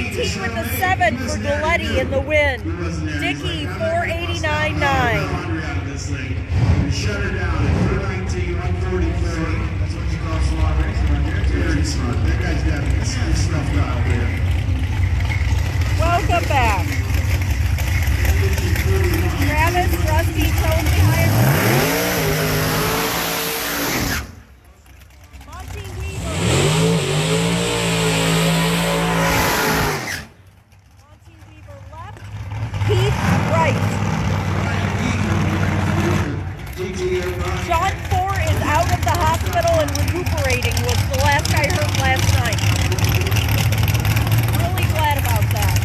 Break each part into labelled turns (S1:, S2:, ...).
S1: 19 with the 7 for Galletti in the win. Dickey 489.9.
S2: Shut her down at 419, 143. That's what you call slot racing right there. Very smart. That guy's got some stuff out there.
S1: Welcome back. Travis, Rusty, Tony, Hyatt. Monty Weaver. Monty Weaver left. Keith right. John Ford is out of the hospital and recuperating, was the last I heard last night. Really glad about that.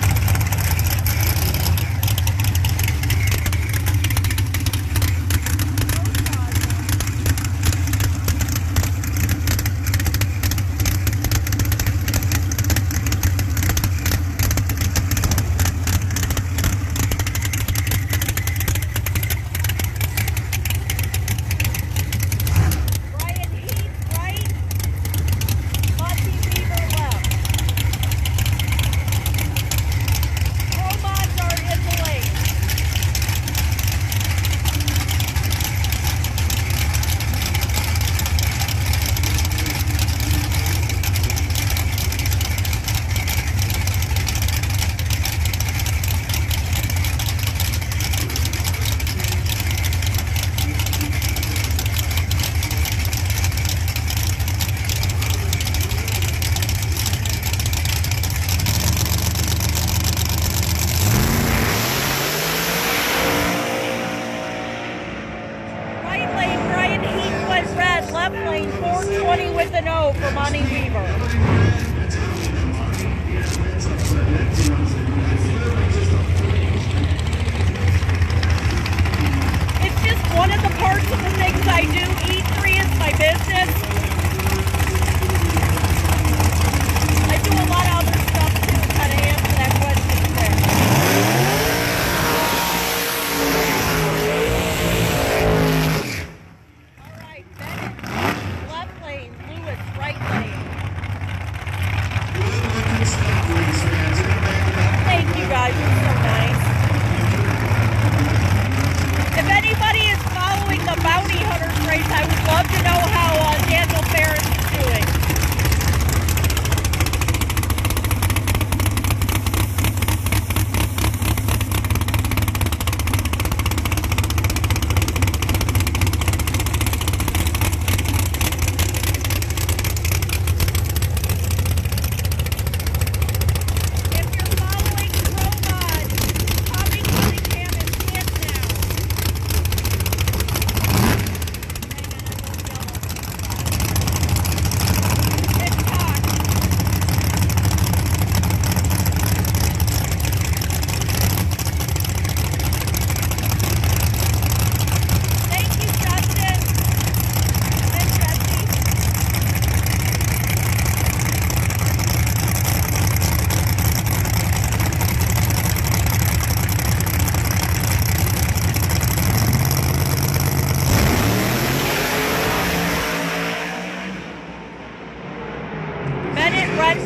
S1: Left lane 420 with an O for Monty Weaver. It's just one of the parts of the things I do. E3 is my business. I do a lot of other stuff too, kind of answer that question there. Thank you guys, you're so nice. If anybody is following the Bounty Hunters race, I would love to know how Daniel Ferris is doing.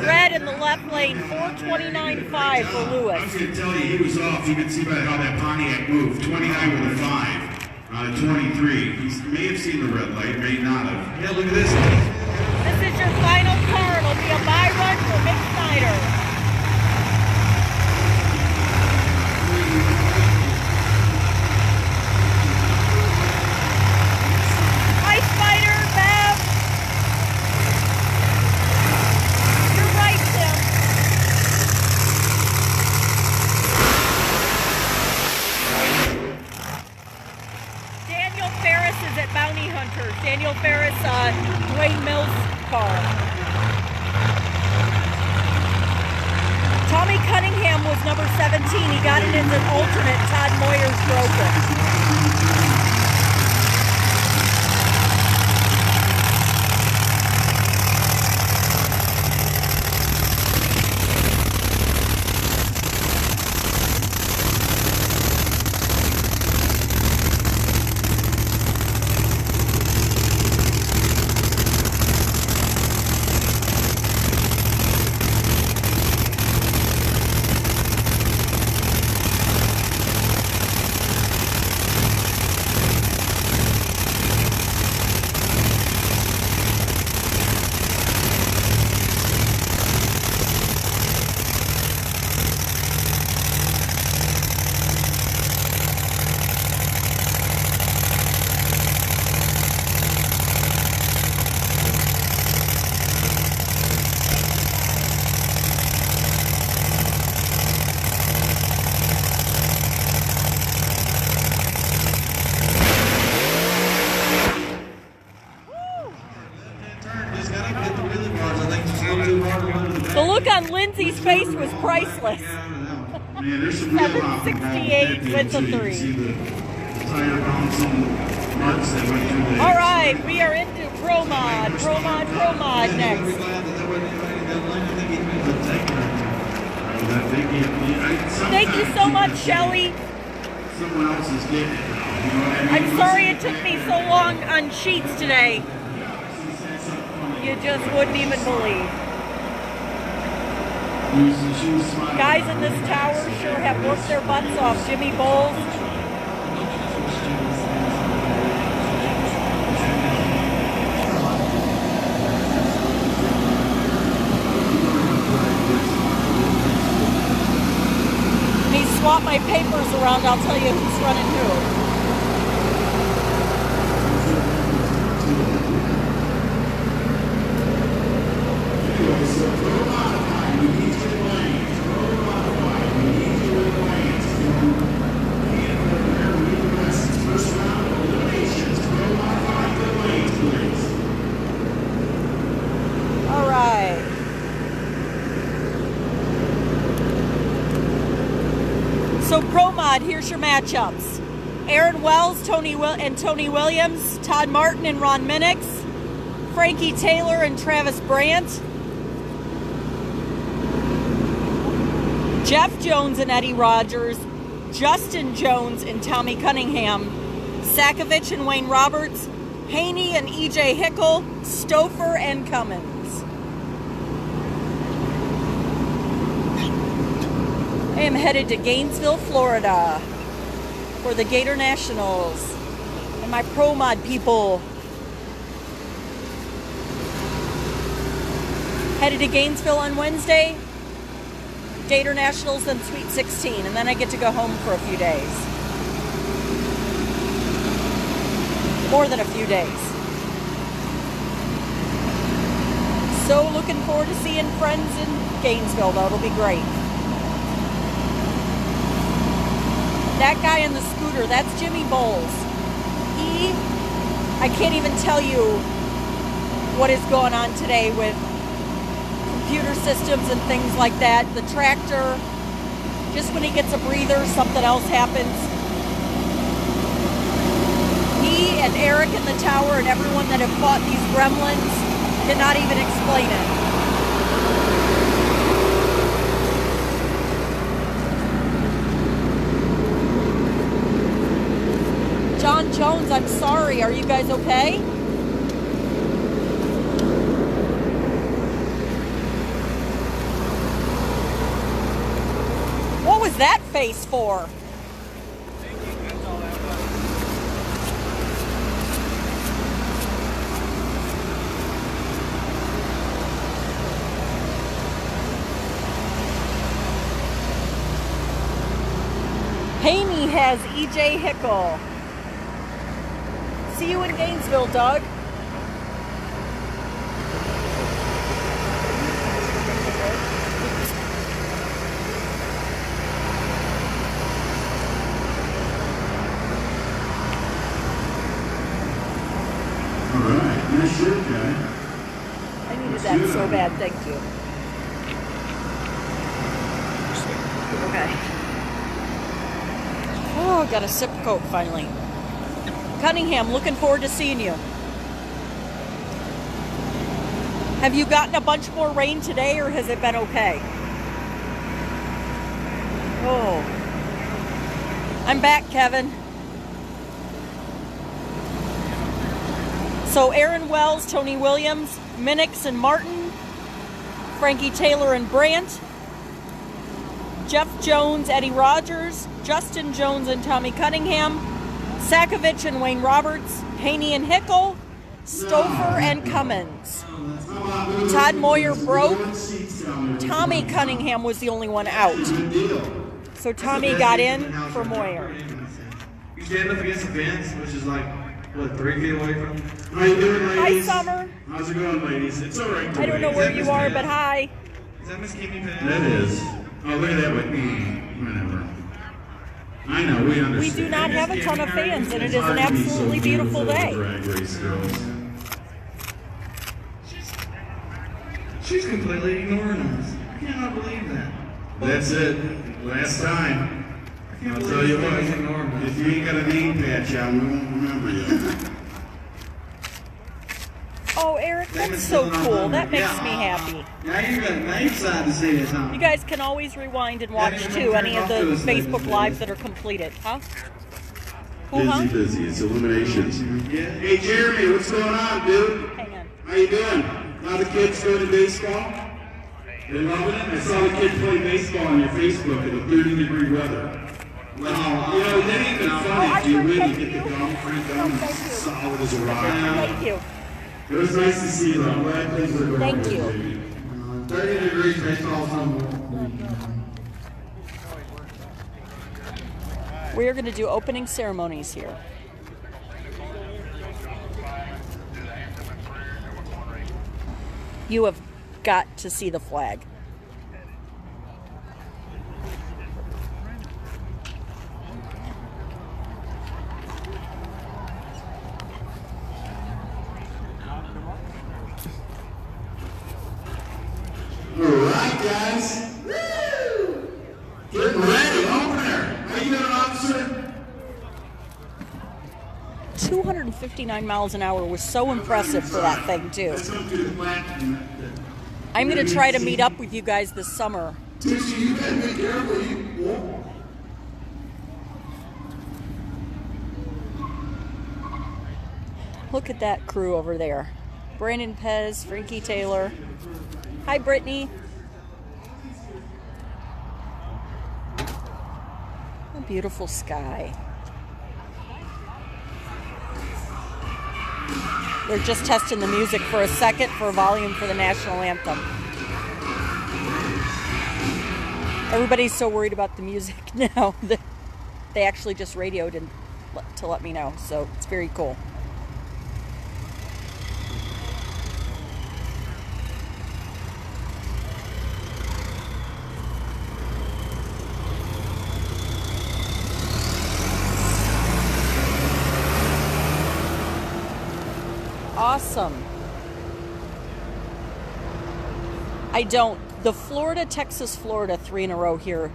S1: Red in the left lane, 429.5 for Lewis.
S2: I was going to tell you, he was off. You can see by how that Pontiac moved. 29 with a 5 out of 23. He may have seen the red light, may not have. Yeah, look at this.
S1: This is your final car. It'll be a bye run for Mick Snyder. Hi, Spider, Bev. You're right, Tim. Daniel Ferris is at Bounty Hunters. Daniel Ferris, Dwayne Mills' car. Tommy Cunningham was number 17. He got it as an alternate. Todd Moyers broke it. The look on Lindsay's face was priceless.
S2: Man, there's some real hop
S1: 768 with the
S2: too. You can
S1: 3.
S2: see the tire bouncing marks that went through the.
S1: All right, we are into Pro Mod next. Thank you so much, Shelly.
S2: Someone else is getting it now. You know what I mean?
S1: I'm sorry it took me so long on sheets today. You just wouldn't even believe. Guys in this tower sure have worked their butts off. Jimmy Bowles. When you swap my papers around, I'll tell you who's running who. So Pro Mod, here's your matchups. Aaron Wells, Tony Williams, Todd Martin and Ron Minix, Frankie Taylor and Travis Brandt, Jeff Jones and Eddie Rogers, Justin Jones and Tommy Cunningham, Sakovich and Wayne Roberts, Haney and EJ Hickel, Stouffer and Cummins. I am headed to Gainesville, Florida for the Gator Nationals and my Pro Mod people. Headed to Gainesville on Wednesday, Gator Nationals, then Sweet 16, and then I get to go home for a few days. More than a few days. So looking forward to seeing friends in Gainesville, though. It'll be great. That guy in the scooter, that's Jimmy Bowles. I can't even tell you what is going on today with computer systems and things like that. The tractor, just when he gets a breather, something else happens. He and Eric in the tower and everyone that have fought these gremlins cannot even explain it. John Jones, I'm sorry. Are you guys okay? What was that face for? Haney has EJ Hickel. See you in Gainesville, Doug.
S2: All right, nice shirt, guy.
S1: I needed that so bad, thank you. Okay. Oh, got a sip Coke finally. Cunningham, looking forward to seeing you. Have you gotten a bunch more rain today, or has it been okay? Oh. I'm back, Kevin. So Aaron Wells, Tony Williams, Minix and Martin, Frankie Taylor and Brandt, Jeff Jones, Eddie Rogers, Justin Jones and Tommy Cunningham, Sakovich and Wayne Roberts, Haney and Hickel, Stouffer and Cummins. Todd Moyer broke. Tommy Cunningham was the only one out. So Tommy got in for Moyer.
S3: You stand up against the fence, which is like, what, 3 feet away from?
S2: How you doing, ladies?
S1: Hi, Summer.
S2: How's it going, ladies? It's all right.
S1: I don't know where you are, but hi.
S3: Is that Miss Kimmy Pan?
S2: That is. Oh, look at that with me. Whatever. I know, we understand.
S1: We do not have a ton of fans, and it is an absolutely beautiful day.
S2: Drag race girls.
S3: She's completely ignoring us.
S2: That's it. Last time. I'll tell you what, if you ain't got a name patch on, we won't remember you.
S1: Oh, Eric, that's so cool. That makes me happy.
S3: Now you decided to say this, huh?
S1: You guys can always rewind and watch, too, any of the Facebook Lives that are completed. Huh?
S2: Busy. It's eliminations. Hey, Jeremy, what's going on, dude?
S1: Hang on.
S2: How you doing? How the kids doing in baseball? They loving it? I saw the kid play baseball on your Facebook in the 30-degree weather. Well, you know, it ain't even funny if you win, you get the gum, free gum, solid as a rock.
S1: Thank you.
S2: It was nice to see you. I'm glad things are going.
S1: Thank you.
S3: 30 degrees baseball somewhere.
S1: We're going to do opening ceremonies here. You have got to see the flag.
S2: All right, guys. Woo! Getting ready. Opener. How you doing, officer?
S1: 259 miles an hour was so impressive for that thing, too.
S2: Let's come to the flat.
S1: I'm going to try to meet up with you guys this summer.
S2: Tisha, you gotta be careful. You.
S1: Look at that crew over there. Brandon Pez, Frankie Taylor. Hi, Brittany. A beautiful sky. They're just testing the music for a second for volume for the national anthem. Everybody's so worried about the music now that they actually just radioed to let me know, so it's very cool. Awesome. I don't. The Florida, Texas, Florida, 3 in a row here.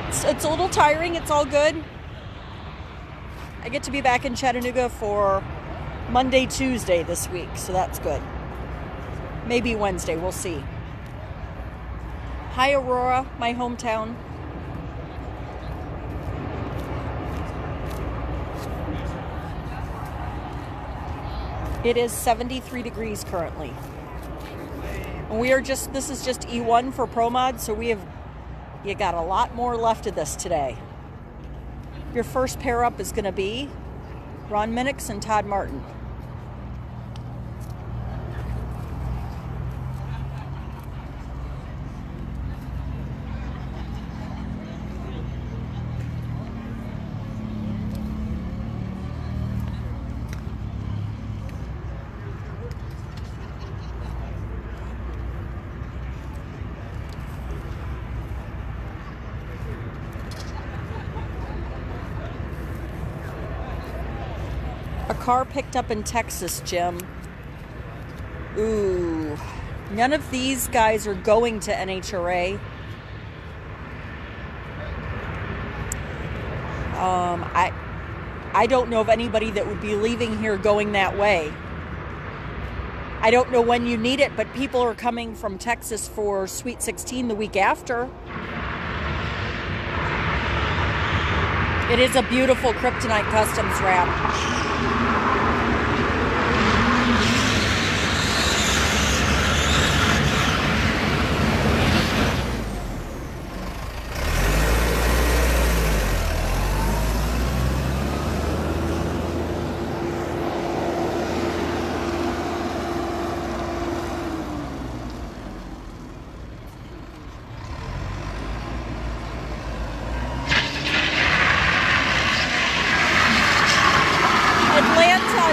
S1: It's a little tiring. It's all good. I get to be back in Chattanooga for Monday, Tuesday this week, so that's good. Maybe Wednesday. We'll see. Hi, Aurora, my hometown. It is 73 degrees currently. And this is just E1 for Pro Mod, so you got a lot more left of this today. Your first pair up is going to be Ron Minix and Todd Martin. A car picked up in Texas, Jim. Ooh. None of these guys are going to NHRA. I don't know of anybody that would be leaving here going that way. I don't know when you need it, but people are coming from Texas for Sweet 16 the week after. It is a beautiful Kryptonite Customs wrap.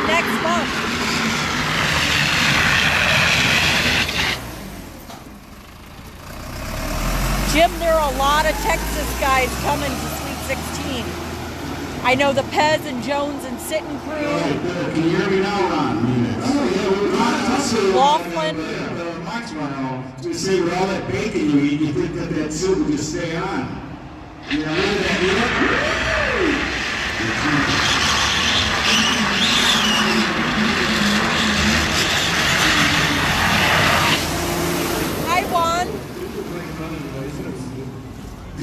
S1: Next month. Jim, there are a lot of Texas guys coming to Sweet 16. I know the Pez and Jones and Sitten crew.
S2: Can you hear me now, Ron?
S1: Laughlin. Carolyn.
S2: Just say with all that bacon you eat, you think that suit will just stay on. You know, look at that.
S1: Hi, Juan.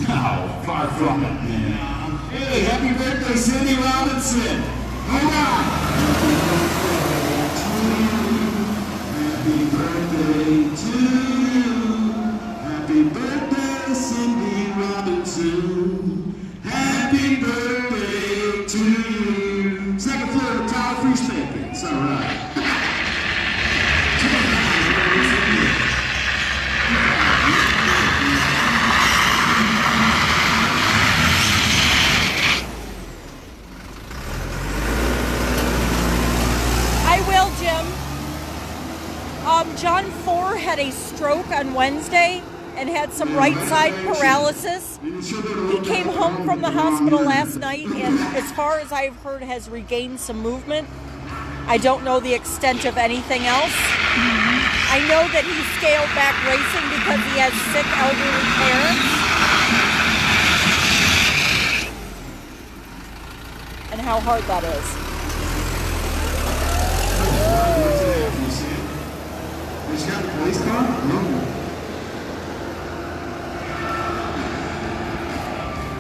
S2: No, far from it, man. Hey, happy birthday, Cindy Robinson. Hold on. Happy birthday to you. Happy birthday, Cindy Robinson. Happy birthday to you. Second floor of Tower Free Spanking. It's all right.
S1: John Four had a stroke on Wednesday and had some right side paralysis. He came home from the hospital last night and, as far as I've heard, has regained some movement. I don't know the extent of anything else. I know that he scaled back racing because he has sick elderly parents. And how hard that is.
S2: He's got the police car? No.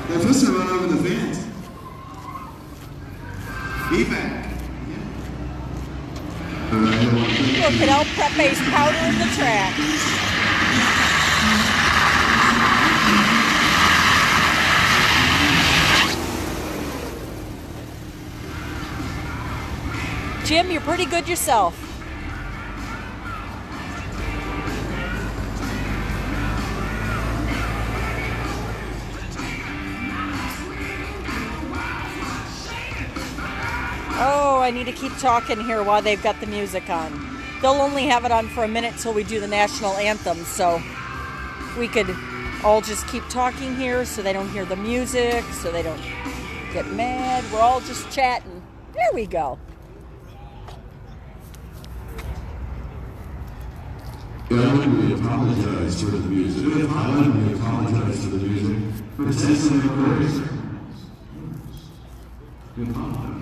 S2: They're supposed to run over the fence. Be back.
S1: Look at El Pepe's powder in the track. Jim, you're pretty good yourself. Oh, I need to keep talking here while they've got the music on. They'll only have it on for a minute till we do the national anthem, so we could all just keep talking here so they don't hear the music, so they don't get mad. We're all just chatting. There we go.
S2: We apologize for the music. We apologize for the music. For sensitive recordings. We apologize.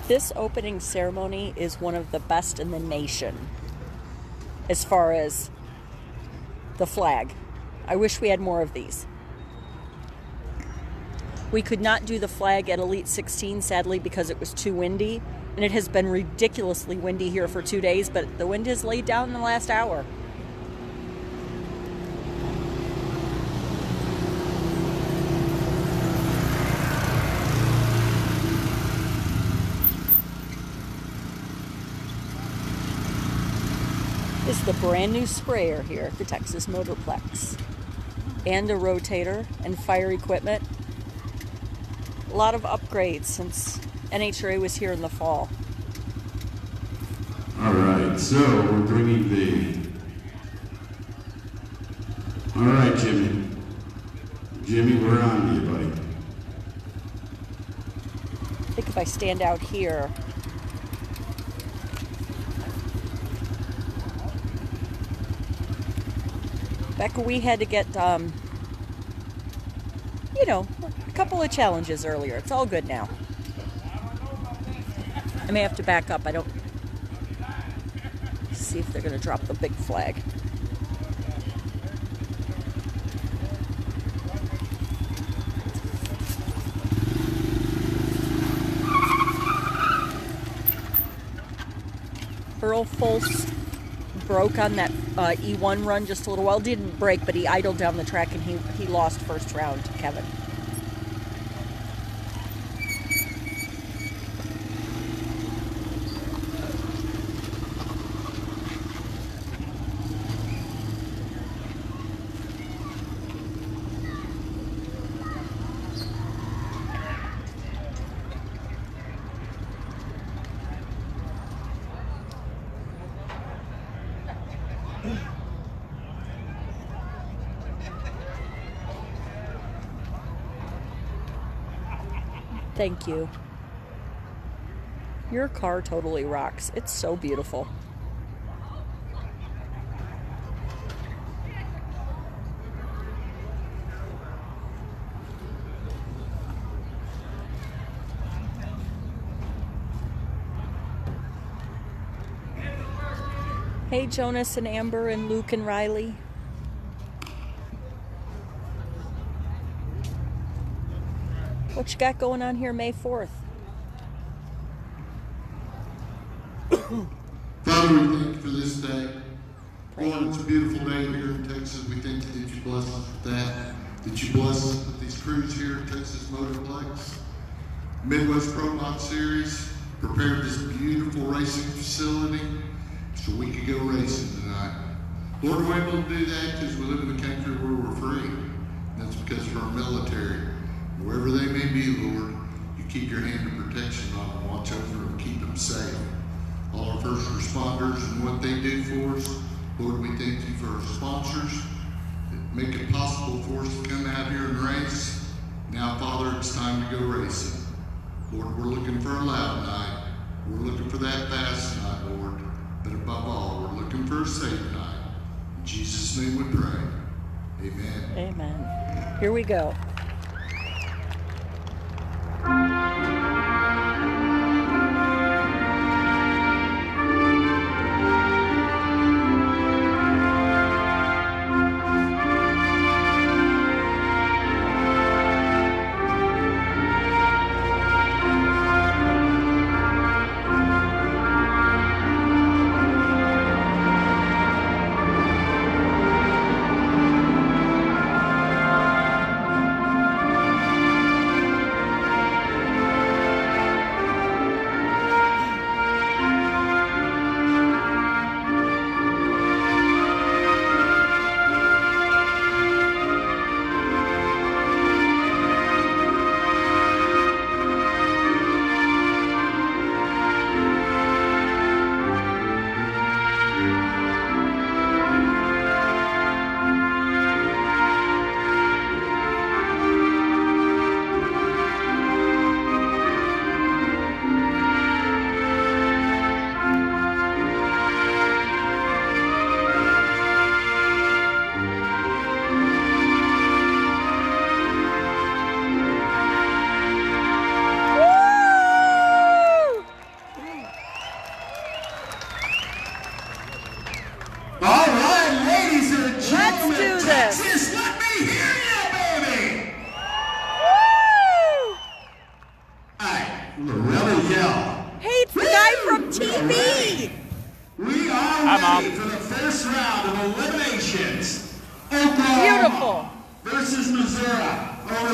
S1: This opening ceremony is one of the best in the nation as far as the flag. I wish we had more of these. We could not do the flag at Elite 16, sadly, because it was too windy. And it has been ridiculously windy here for 2 days, but the wind has laid down in the last hour. This is the brand new sprayer here at the Texas Motorplex. And a rotator and fire equipment. A lot of upgrades since NHRA was here in the fall.
S2: All right, so we're bringing the... All right, Jimmy. Jimmy, we're on to you, buddy.
S1: I think if I stand out here... Becca, we had to get, you know, a couple of challenges earlier. It's all good now. I may have to back up. I don't... See if they're going to drop the big flag. Earl Foltz broke on that E1 run just a little while. Didn't break, but he idled down the track and he lost first round to Kevin. Thank you. Your car totally rocks. It's so beautiful. Hey, Jonas and Amber and Luke and Riley. What you got going on here May 4th?
S4: Father, we thank you for this day. Lord, it's a beautiful day here in Texas. We thank you that you bless us with that you bless us with these crews here at Texas Motorplex. Midwest Pro Mod Series prepared this beautiful racing facility so we could go racing tonight. Lord, we're able to do that because we live in a country where we're free. And that's because of our military. Wherever they may be, Lord, you keep your hand of protection on them, watch over them, keep them safe. All our first responders and what they do for us, Lord, we thank you for our sponsors that make it possible for us to come out here and race. Now, Father, it's time to go racing. Lord, we're looking for a loud night. We're looking for that fast night, Lord. But above all, we're looking for a safe night. In Jesus' name we pray. Amen.
S1: Amen. Here we go. Beautiful.
S2: Versus Missouri.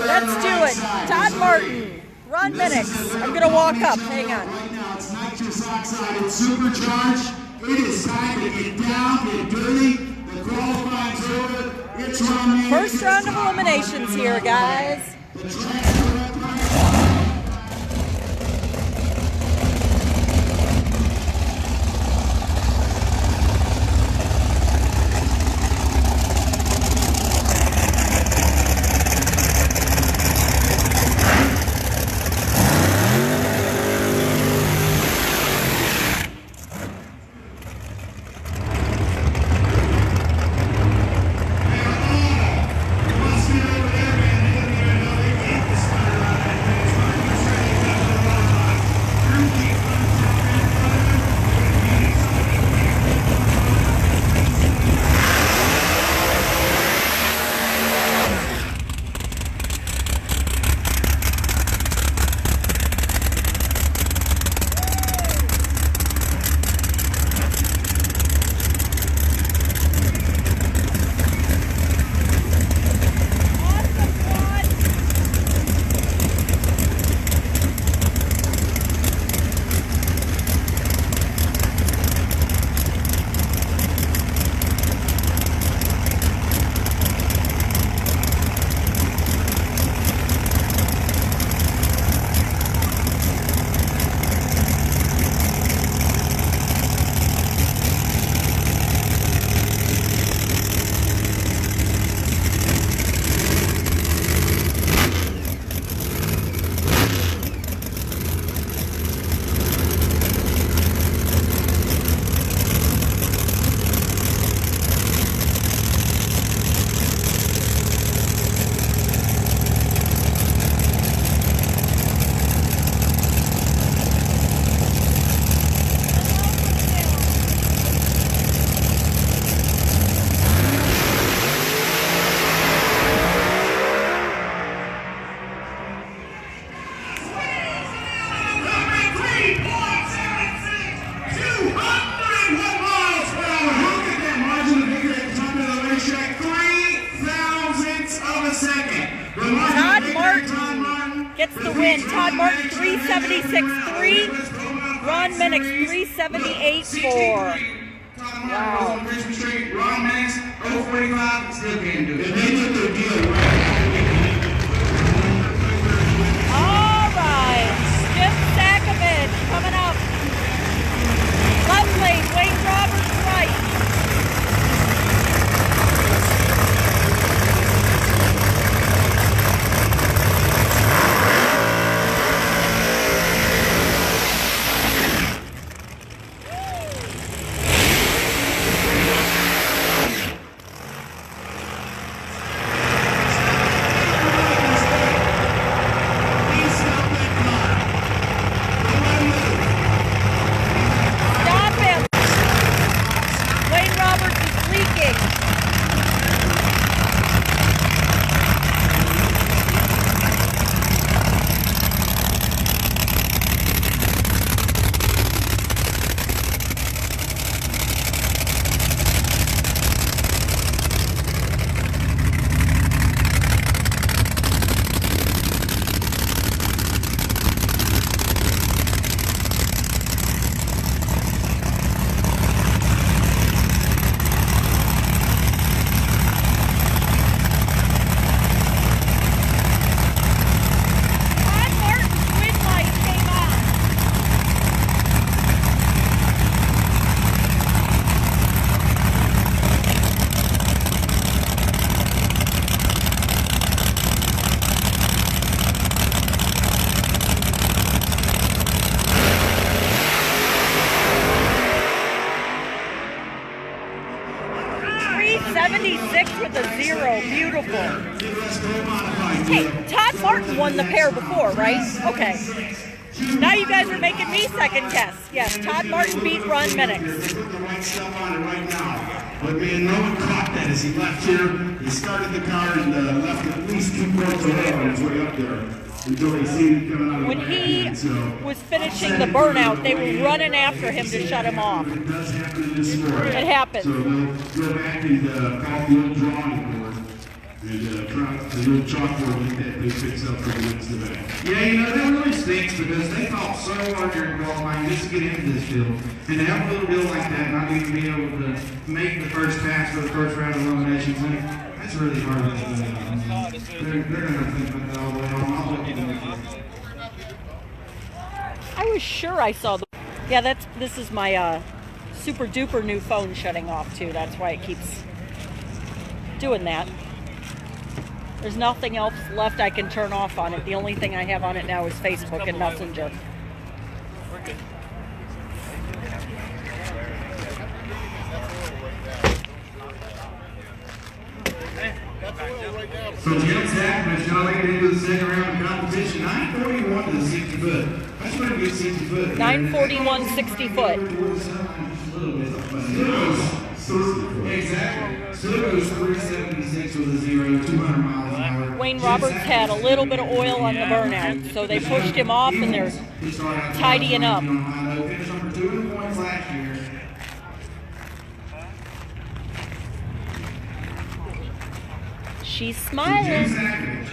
S1: Let's do it. Todd Martin, Ron Minix. I'm going to walk up. Hang on.
S2: Right now, it's nitrous oxide and supercharged. It is time to get down, get dirty. The qualifying's over. It's on.
S1: First round of eliminations here, guys.
S2: Let's get over there, man.
S1: gets the win. Todd Martin 376.3. Ron Minix 378.4. Wow.
S3: Christmas tree, Ron Minix, 045, still can't do it.
S2: And they did their deal, right?
S1: All right. Skip Sakovich coming up. Left lane, Wayne Roberts right. Stop him. Wayne Roberts is leaking. Todd Martin's wind light came on. .376 with a 0. Beautiful. Hey, Todd Martin won the pair before, right? Okay. Now you guys are making me second guess. Yes, Todd Martin beat Ron Minix.
S2: They put the right stuff on it right now. But man, no one caught that as he left here. He started the car and left at least 2 quarters away on his way up there until they see him coming out of
S1: When
S2: the
S1: he
S2: back end. So
S1: was finishing the burnout, they were running after him to shut him off.
S2: it does happen in this sport.
S1: It happens.
S2: So they'll go back and call the old drawing board and try the old chalkboard and get that big fix up for the next event.
S3: Yeah, you know, that really stinks because they fought so hard during qualifying just to get into this field. And to have a little deal like that, not even be able to make the first pass for the first round of eliminations, that's really hard to do. They're going to think about that all the way home. I'll look into it.
S1: I was sure I saw the. Yeah, this is my super duper new phone shutting off too. That's why it keeps doing that. There's nothing else left I can turn off on it. The only thing I have on it now is Facebook and Messenger.
S3: So Jim Sackman, y'all get into the second round of competition. 941 to the 60 foot. That's pretty good 60 foot.
S1: 941 60 foot.
S3: Exactly. Still goes 376 with a 0, 200 miles an hour.
S1: Wayne Roberts had a little bit of oil on the burnout, so they pushed him off and they're tidying up.
S3: Finished number 2 in the points last year.
S1: She's
S3: Jim
S1: smiling.
S3: Sackman.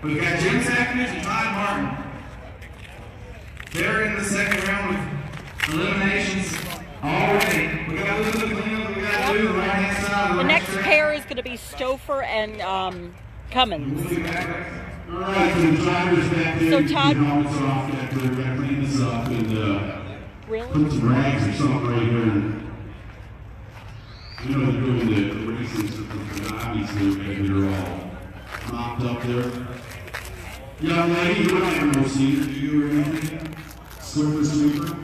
S3: We've got Jim Sackman and Todd Martin. They're in the second round of eliminations already. We got a little bit of cleanup we got to do the right hand side of
S1: The
S3: the
S1: next
S3: racetrack.
S1: pair is going to be Stouffer and Cummins.
S3: We'll be back.
S2: All right, so the drivers back there,
S1: So
S2: you
S1: Todd-
S2: can helmets off after we're going to clean this up and
S1: Really?
S2: put some rags or something right here. And, you know, they're doing the races for the obviously they're all mopped up there. Young lady, you don't have no seat, do you or anything? Swiffer sweeper?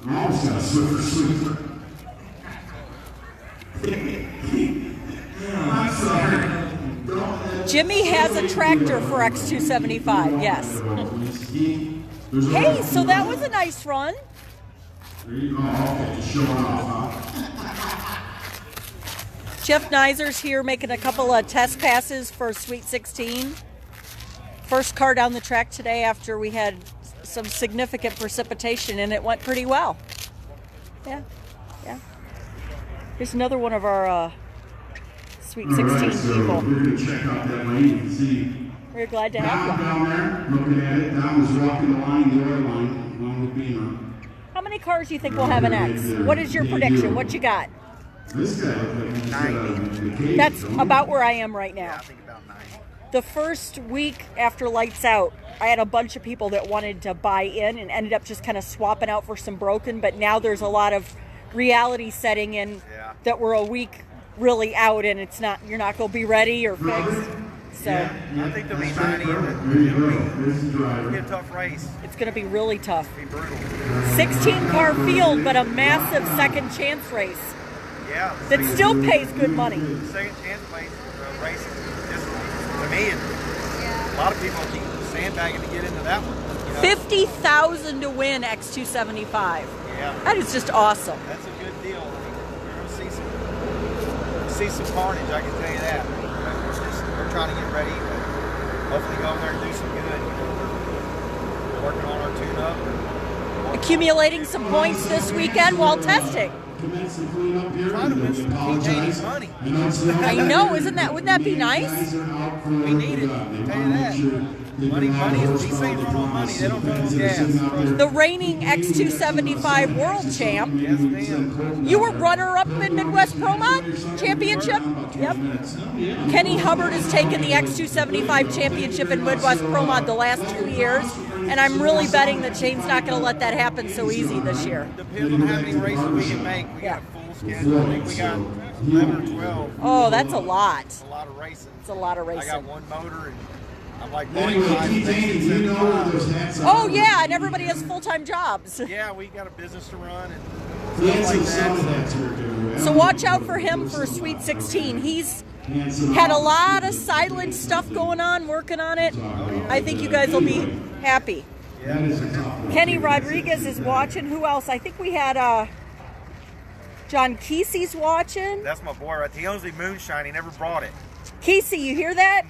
S2: I almost got a Swiffer sweeper. I'm sorry.
S1: Jimmy has a tractor for X275, yes. Hey, so that was a nice run.
S2: There you go. Okay, just showing off, huh?
S1: Jeff Neiser's here making a couple of test passes for Sweet 16. First car down the track today after we had some significant precipitation, and it went pretty well. Yeah, yeah. Here's another one of our Sweet 16
S2: All right, so
S1: people.
S2: we're going to check out that lane and see
S1: We're glad to
S2: Don
S1: have you.
S2: down there, looking at it. Don was walking the line, the oil line, along with Beamer.
S1: How many cars do you think we'll have in X? What is your prediction? What you got?
S2: This guy looked like he's got a cage,
S1: That's
S2: don't he?
S1: about where I am right now.
S5: I think about 9.
S1: The first week after Lights Out, I had a bunch of people that wanted to buy in and ended up just kind of swapping out for some broken, but now there's a lot of reality setting in that we're a week really out and you're not going to be ready or fixed. So
S5: I think there'll be 90.
S2: There you go. There's the driver.
S5: It'll be a tough race.
S1: it's going to be really tough.
S5: It'll be brutal.
S1: 16-car field, but a massive second chance race
S5: Yeah.
S1: that still pays good money.
S5: Second chance racing. Just, to me, a lot of people keep sandbagging to get into that one. You know?
S1: $50,000 to win X275.
S5: Yeah.
S1: That is just awesome.
S5: That's a good deal. I mean, you're going to see some carnage, I can tell you that. We're trying to get ready, but hopefully go over there and do some good. Working on our tune-up.
S1: Accumulating some points this weekend while testing.
S2: Commence the cleanup here.
S5: Trying to win some
S2: Apologize.
S5: PJ's money.
S1: I know, wouldn't that be nice?
S5: We need it. I'll tell you that. Money is, these things run on money. They don't run on gas.
S1: The reigning X275 world champ.
S5: Yes, ma'am.
S1: You were runner-up in Midwest Pro Mod Championship. Yep. Kenny Hubbard has taken the X275 championship in Midwest Pro Mod the last 2 years, and I'm really betting that Shane's not going to let that happen so easy this year.
S5: Depends on how many races we can make. We got a full schedule. I think we got 11 or 12.
S1: Oh, that's a lot.
S5: It's a lot of racing.
S1: It's a lot of
S5: I got
S1: racing.
S5: one motor and I'm like
S2: Anyway,
S5: 45,
S2: Keith Haney, you know where those hats are.
S1: Oh, yeah, and everybody has full-time jobs.
S5: Yeah, we got a business to run and
S2: Handsome
S5: stuff like
S2: son of
S5: that.
S2: that turkey.
S1: So watch out for him for Sweet 16. He's had a lot of silent stuff going on, working on it. I think you guys will be happy.
S2: That is a tough one.
S1: Kenny Rodriguez is watching. Who else? I think we had John Kesey's watching.
S5: That's my boy right there. He owns the moonshine. He never brought it.
S1: Kesey, you hear that?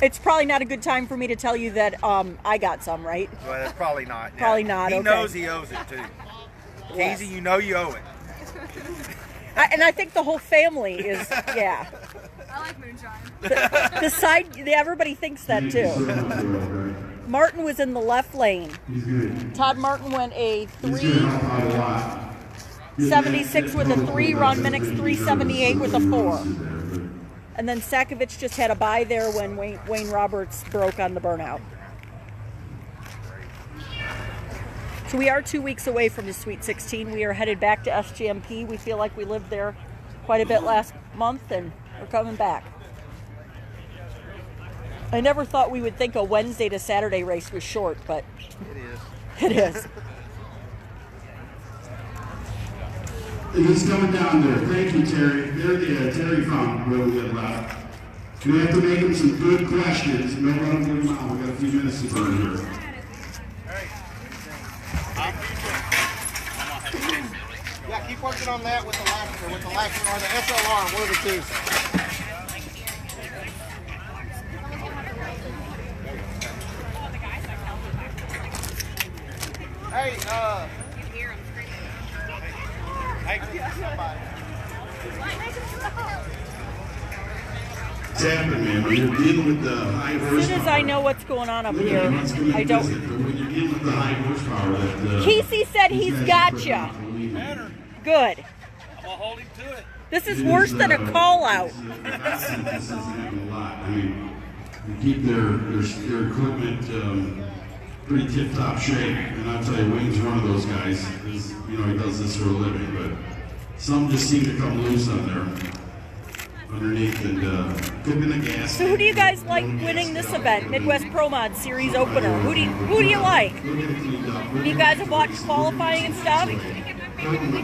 S1: It's probably not a good time for me to tell you that I got some, right?
S5: Well, that's probably not. Yeah.
S1: Probably not,
S5: He
S1: okay.
S5: knows he owes it too.
S1: Yes.
S5: Casey, you know you owe it.
S1: And I think the whole family is, yeah.
S6: I like moonshine.
S1: The side, everybody thinks that too. Martin was in the left lane.
S2: He's good.
S1: Todd Martin went a
S2: He's going to help out a lot.
S1: 376 with a 3, Ron Minnick's 378 with a 4. And then Sakovic just had a bye there when Wayne Roberts broke on the burnout. So we are 2 weeks away from the Sweet 16. We are headed back to SGMP. We feel like we lived there quite a bit last month, and we're coming back. I never thought we would think a Wednesday to Saturday race was short, but
S5: It is.
S1: it is.
S2: And he's coming down there. Thank you, Terry. There the Terry found where we got left. We have to make him some good questions. No run them out. We got a few minutes to burn here.
S5: Yeah, keep working on that with the lacquer, or the SLR, one of the two. Hey,
S2: It's happening, man. When you're dealing with the high
S1: As
S2: horsepower.
S1: soon as I know what's going on up
S2: Look at
S1: here,
S2: him, let's go
S1: I
S2: visit.
S1: don't.
S2: But when you're dealing with the high horsepower, that
S1: Casey said he's got you. Good.
S5: I'll hold him to it.
S1: This is worse than a call out.
S2: This is happening a lot. I mean, they keep their equipment pretty tip-top shape. And I'll tell you, Wayne's one of those guys. You know, he does this for a living, but some just seem to come loose on there underneath and cooking the gas.
S1: So who do you guys like winning this event, Midwest Pro Mod Series opener? Who do you like? You guys have watched qualifying and stuff?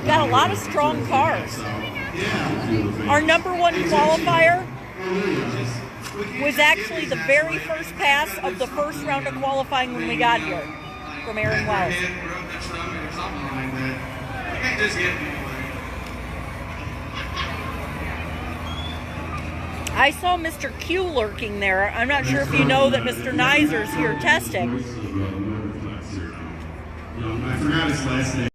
S1: Got a lot of strong cars. Our #1 qualifier was actually the very first pass of the first round of qualifying when we got here from Aaron Wells. I saw Mr. Q lurking there. I'm not sure if you know that Mr. Niser's here testing.
S2: I forgot his last name.